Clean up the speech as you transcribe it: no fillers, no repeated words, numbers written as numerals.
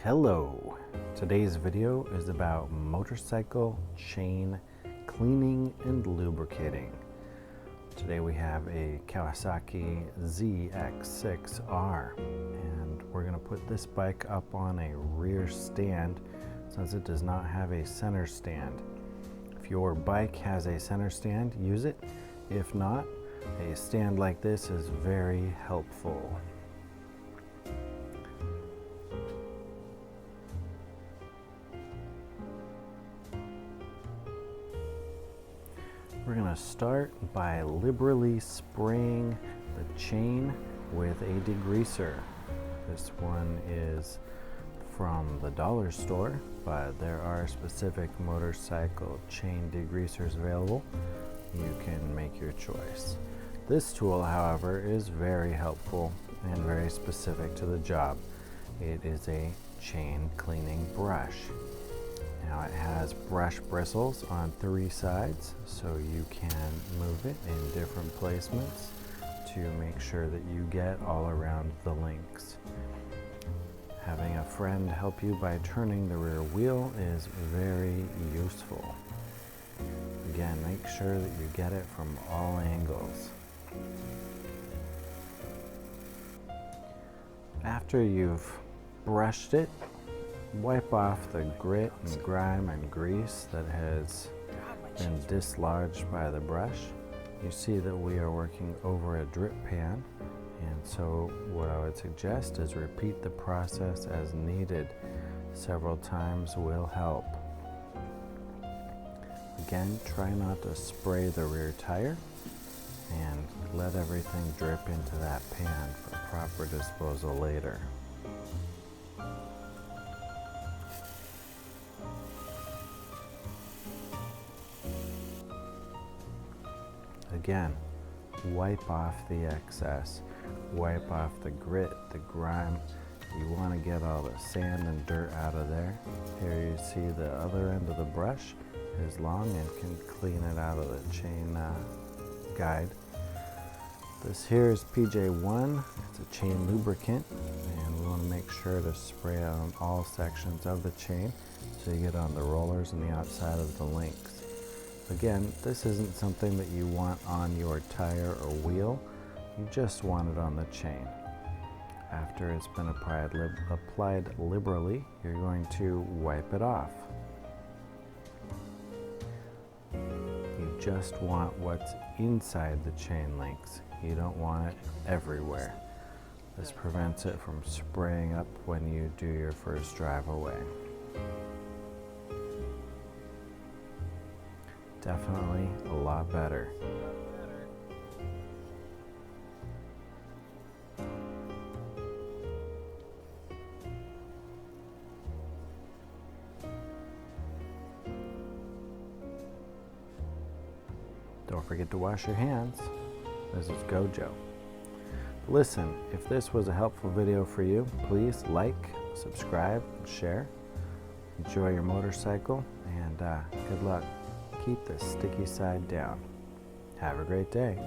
Hello! Today's video is about motorcycle chain cleaning and lubricating. Today we have a Kawasaki ZX6R and we're going to put this bike up on a rear stand since it does not have a center stand. If your bike has a center stand, use it. If not, a stand like this is very helpful. We're going to start by liberally spraying the chain with a degreaser. This one is from the dollar store, but there are specific motorcycle chain degreasers available. You can make your choice. This tool, however, is very helpful and very specific to the job. It is a chain cleaning brush. Now it has brush bristles on 3 sides, so you can move it in different placements to make sure that you get all around the links. Having a friend help you by turning the rear wheel is very useful. Again, make sure that you get it from all angles. After you've brushed it, wipe off the grit and grime and grease that has been dislodged by the brush. You see that we are working over a drip pan, and so what I would suggest is repeat the process as needed. Several times will help. Again, try not to spray the rear tire and let everything drip into that pan for proper disposal later. Again, wipe off the excess, wipe off the grit, the grime. You want to get all the sand and dirt out of there. Here you see the other end of the brush is long and can clean it out of the chain guide. This here is PJ1. It's a chain lubricant, and we want to make sure to spray it on all sections of the chain so you get on the rollers and the outside of the links. Again, this isn't something that you want on your tire or wheel, you just want it on the chain. After it's been applied liberally, you're going to wipe it off. You just want what's inside the chain links. You don't want it everywhere. This prevents it from spraying up when you do your first drive away. Definitely a lot better. Don't forget to wash your hands. This is Gojo. Listen, if this was a helpful video for you, please like, subscribe, and share. Enjoy your motorcycle, and good luck. Keep the sticky side down. Have a great day.